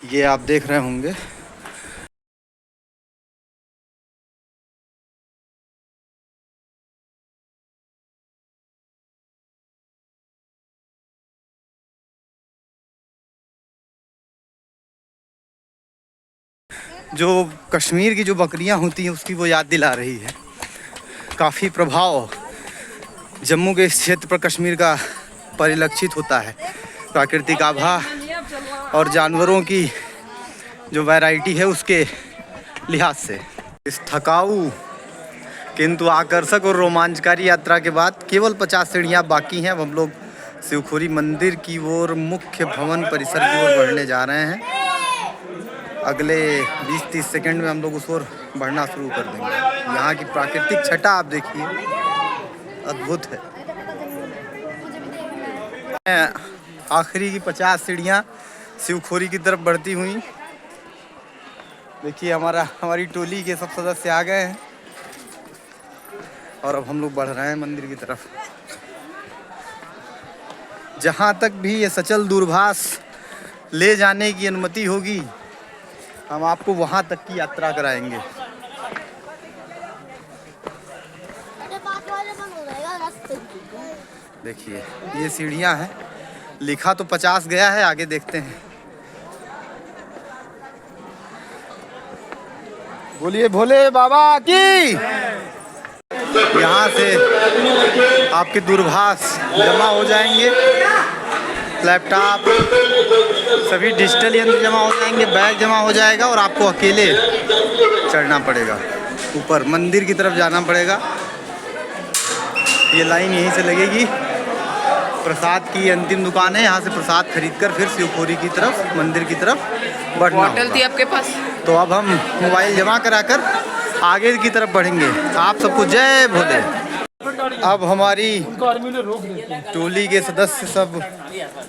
ये आप देख रहे होंगे जो कश्मीर की जो बकरियां होती हैं उसकी वो याद दिला रही है। काफ़ी प्रभाव जम्मू के इस क्षेत्र पर कश्मीर का परिलक्षित होता है। प्राकृतिक आभा और जानवरों की जो वैरायटी है उसके लिहाज से इस थकाऊ किंतु आकर्षक और रोमांचकारी यात्रा के बाद केवल 50 सीढ़ियाँ बाकी हैं। अब हम लोग शिवखोरी मंदिर की ओर मुख्य भवन परिसर की ओर बढ़ने जा रहे हैं। अगले 20-30 सेकंड में हम लोग उस ओर बढ़ना शुरू कर देंगे। यहाँ की प्राकृतिक छटा आप देखिए, अद्भुत है। आखिरी की 50 सीढ़ियाँ शिवखोरी की तरफ बढ़ती हुई। देखिए हमारी टोली के सब सदस्य आ गए हैं और अब हम लोग बढ़ रहे हैं मंदिर की तरफ। जहाँ तक भी ये सचल दूरभाष ले जाने की अनुमति होगी हम आपको वहाँ तक की यात्रा कराएंगे। देखिए ये सीढ़ियाँ हैं, लिखा तो 50 गया है, आगे देखते हैं। बोलिए भोले बाबा की। यहाँ से आपके दूरभाष जमा हो जाएंगे, लैपटॉप सभी डिजिटल यंत्र जमा हो जाएंगे, बैग जमा हो जाएगा और आपको अकेले चढ़ना पड़ेगा, ऊपर मंदिर की तरफ जाना पड़ेगा। ये लाइन यहीं से लगेगी। प्रसाद की अंतिम दुकान है, यहाँ से प्रसाद खरीदकर फिर शिवखोरी की तरफ मंदिर की तरफ बढ़ना होगा। थी आपके पास। तो अब हम मोबाइल जमा कराकर आगे की तरफ बढ़ेंगे। आप सबको जय भोले। अब हमारी टोली के सदस्य सब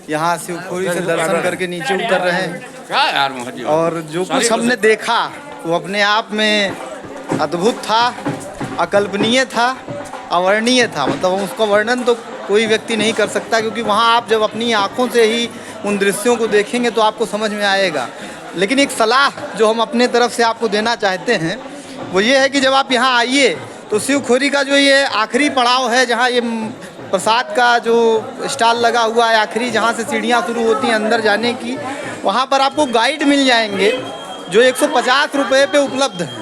यहाँ शिवखोरी से दर्शन करके नीचे उतर रहे हैं और जो कुछ हमने देखा वो अपने आप में अद्भुत था, अकल्पनीय था, अवर्णनीय था। मतलब उसका वर्णन तो कोई व्यक्ति नहीं कर सकता, क्योंकि वहाँ आप जब अपनी आँखों से ही उन दृश्यों को देखेंगे तो आपको समझ में आएगा। लेकिन एक सलाह जो हम अपने तरफ से आपको देना चाहते हैं वो ये है कि जब आप यहाँ आइए तो शिवखोरी का जो ये आखिरी पड़ाव है, जहाँ ये प्रसाद का जो स्टॉल लगा हुआ है, आखिरी जहाँ से सीढ़ियाँ शुरू होती हैं अंदर जाने की, वहाँ पर आपको गाइड मिल जाएंगे जो 150 रुपये पे उपलब्ध हैं।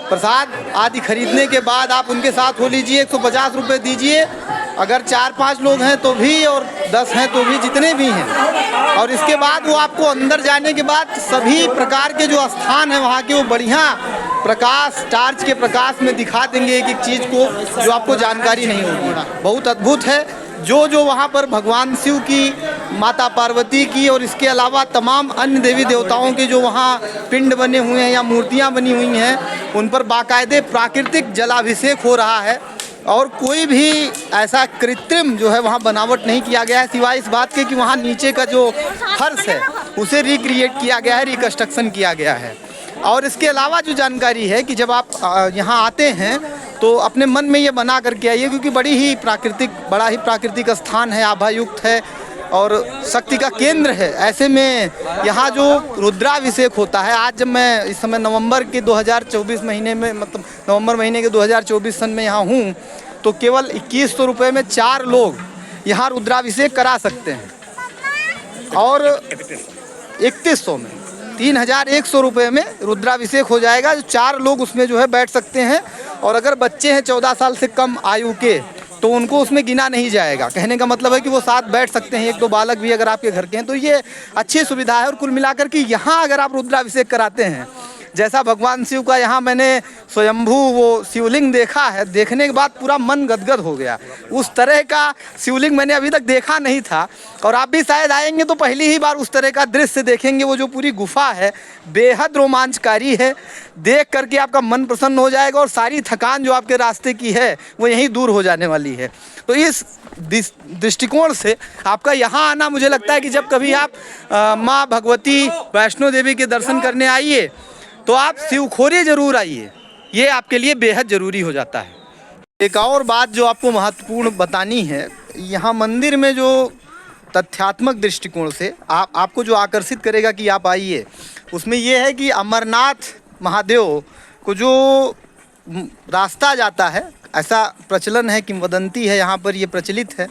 प्रसाद आदि खरीदने के बाद आप उनके साथ हो लीजिए, 150 रुपये दीजिए। अगर 4-5 लोग हैं तो भी और 10 हैं तो भी, जितने भी हैं। और इसके बाद वो आपको अंदर जाने के बाद सभी प्रकार के जो स्थान हैं वहाँ के वो बढ़िया प्रकाश, टार्च के प्रकाश में दिखा देंगे एक एक चीज़ को, जो आपको जानकारी नहीं होगी। बहुत अद्भुत है। जो वहाँ पर भगवान शिव की, माता पार्वती की और इसके अलावा तमाम अन्य देवी देवताओं के जो वहाँ पिंड बने हुए हैं या मूर्तियाँ बनी हुई हैं, उन पर बाकायदे प्राकृतिक जलाभिषेक हो रहा है और कोई भी ऐसा कृत्रिम जो है वहाँ बनावट नहीं किया गया है, सिवाय इस बात के कि वहाँ नीचे का जो फर्श है उसे रिक्रिएट किया गया है, रिकन्स्ट्रक्शन किया गया है। और इसके अलावा जो जानकारी है कि जब आप यहाँ आते हैं तो अपने मन में ये बना करके आइए, क्योंकि बड़ा ही प्राकृतिक स्थान है, आभायुक्त है और शक्ति का केंद्र है। ऐसे में यहाँ जो रुद्राभिषेक होता है, आज जब मैं इस समय नवंबर के 2024 महीने में, मतलब नवंबर महीने के 2024 सन में यहाँ हूँ, तो केवल 2100 रुपये में 4 लोग यहाँ रुद्राभिषेक करा सकते हैं और 3100 में 3100 रुपये में रुद्राभिषेक हो जाएगा। जो 4 लोग उसमें जो है बैठ सकते हैं और अगर बच्चे हैं 14 साल से कम आयु के तो उनको उसमें गिना नहीं जाएगा। कहने का मतलब है कि वो साथ बैठ सकते हैं, 1-2 बालक भी अगर आपके घर के हैं, तो ये अच्छी सुविधा है। और कुल मिलाकर कि यहाँ अगर आप रुद्राभिषेक कराते हैं, जैसा भगवान शिव का यहाँ मैंने स्वयंभू वो शिवलिंग देखा है, देखने के बाद पूरा मन गदगद हो गया। उस तरह का शिवलिंग मैंने अभी तक देखा नहीं था और आप भी शायद आएंगे तो पहली ही बार उस तरह का दृश्य देखेंगे। वो जो पूरी गुफा है बेहद रोमांचकारी है, देख करके आपका मन प्रसन्न हो जाएगा और सारी थकान जो आपके रास्ते की है वो यहीं दूर हो जाने वाली है। तो इस दृष्टिकोण से आपका यहाँ आना, मुझे लगता है कि जब कभी आप माँ भगवती वैष्णो देवी के दर्शन करने आइए तो आप शिवखोरी ज़रूर आइए, ये आपके लिए बेहद ज़रूरी हो जाता है। एक और बात जो आपको महत्वपूर्ण बतानी है, यहाँ मंदिर में जो तथ्यात्मक दृष्टिकोण से आपको जो आकर्षित करेगा कि आप आइए, उसमें ये है कि अमरनाथ महादेव को जो रास्ता जाता है, ऐसा प्रचलन है, किंवदंती है, यहाँ पर ये प्रचलित है,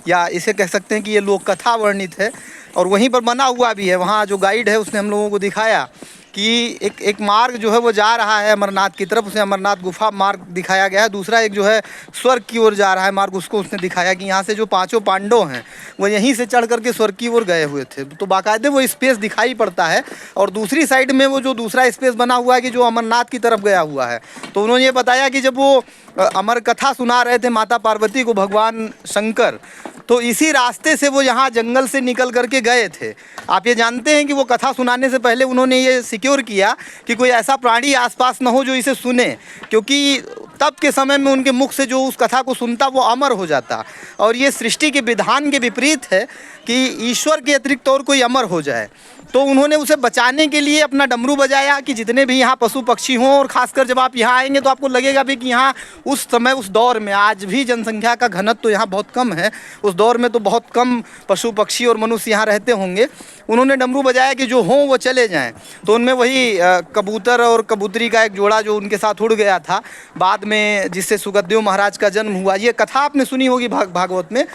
या इसे कह सकते हैं कि ये लोक कथा वर्णित है और वहीं पर बना हुआ भी है। वहाँ जो गाइड है उसने हम लोगों को दिखाया कि एक मार्ग जो है वो जा रहा है अमरनाथ की तरफ, उसे अमरनाथ गुफा मार्ग दिखाया गया है। दूसरा एक जो है स्वर्ग की ओर जा रहा है मार्ग, उसको उसने दिखाया कि यहाँ से जो 5 पांडव हैं वो यहीं से चढ़ करके स्वर्ग की ओर गए हुए थे। तो बाकायदे वो स्पेस दिखाई पड़ता है और दूसरी साइड में वो जो दूसरा स्पेस बना हुआ है कि जो अमरनाथ की तरफ गया हुआ है। तो उन्होंने ये बताया कि जब वो अमर कथा सुना रहे थे माता पार्वती को भगवान शंकर, तो इसी रास्ते से वो यहाँ जंगल से निकल करके गए थे। आप ये जानते हैं कि वो कथा सुनाने से पहले उन्होंने ये सिक्योर किया कि कोई ऐसा प्राणी आसपास न हो जो इसे सुने, क्योंकि तब के समय में उनके मुख से जो उस कथा को सुनता वो अमर हो जाता। और ये सृष्टि के विधान के विपरीत है कि ईश्वर के अतिरिक्त और कोई अमर हो जाए। तो उन्होंने उसे बचाने के लिए अपना डमरू बजाया कि जितने भी यहाँ पशु पक्षी हों, और ख़ासकर जब आप यहाँ आएंगे तो आपको लगेगा भी कि यहाँ उस समय उस दौर में, आज भी जनसंख्या का घनत्व तो यहाँ बहुत कम है, उस दौर में तो बहुत कम पशु पक्षी और मनुष्य यहाँ रहते होंगे। उन्होंने डमरू बजाया कि जो हों वो चले जाएं। तो उनमें वही कबूतर और कबूतरी का एक जोड़ा जो उनके साथ उड़ गया था बाद में, जिससे सुखदेव महाराज का जन्म हुआ। ये कथा आपने सुनी होगी भागवत में।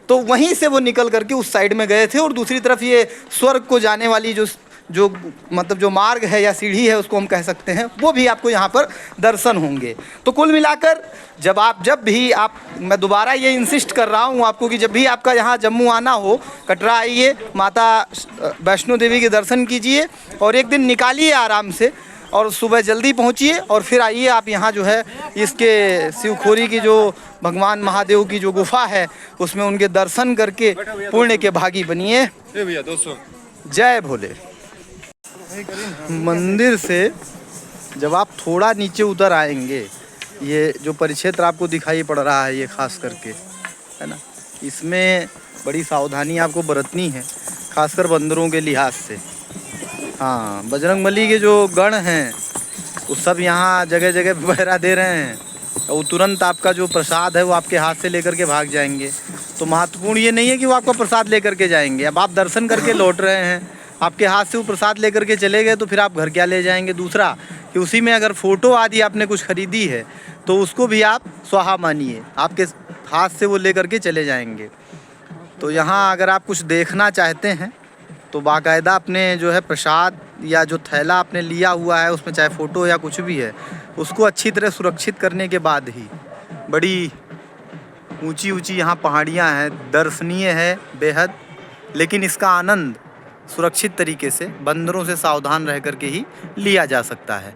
तो वहीं से वो निकल करके उस साइड में गए थे और दूसरी तरफ ये स्वर्ग को जाने वाली जो मतलब जो मार्ग है या सीढ़ी है उसको हम कह सकते हैं, वो भी आपको यहाँ पर दर्शन होंगे। तो कुल मिलाकर जब भी आप, मैं दोबारा ये इंसिस्ट कर रहा हूँ आपको कि जब भी आपका यहाँ जम्मू आना हो, कटरा आइए, माता वैष्णो देवी के दर्शन कीजिए और एक दिन निकालिए आराम से और सुबह जल्दी पहुँचिए और फिर आइए आप यहाँ जो है इसके शिवखोरी की जो भगवान महादेव की जो गुफा है उसमें उनके दर्शन करके पुण्य के भागी बनिए। जय भोले। मंदिर से जब आप थोड़ा नीचे उतर आएंगे, ये जो परिक्षेत्र आपको दिखाई पड़ रहा है ये खास करके, है ना, इसमें बड़ी सावधानी आपको बरतनी है, खासकर बंदरों के लिहाज से। हाँ, बजरंगबली के जो गण हैं वो सब यहाँ जगह जगह पहरा दे रहे हैं और तुरंत आपका जो प्रसाद है वो आपके हाथ से लेकर के भाग जाएंगे। तो महत्वपूर्ण ये नहीं है कि वो आपका प्रसाद लेकर के जाएंगे। अब आप दर्शन करके लौट रहे हैं, आपके हाथ से वो प्रसाद लेकर के चले गए तो फिर आप घर क्या ले जाएंगे। दूसरा कि उसी में अगर फ़ोटो आदि आपने कुछ ख़रीदी है तो उसको भी आप स्वाहा मानिए, आपके हाथ से वो लेकर के चले जाएंगे। तो यहाँ अगर आप कुछ देखना चाहते हैं तो बाकायदा अपने जो है प्रसाद या जो थैला आपने लिया हुआ है उसमें चाहे फ़ोटो या कुछ भी है उसको अच्छी तरह सुरक्षित करने के बाद ही। बड़ी ऊंची ऊंची यहाँ पहाड़ियाँ हैं, दर्शनीय है बेहद, लेकिन इसका आनंद सुरक्षित तरीके से बंदरों से सावधान रह कर के ही लिया जा सकता है।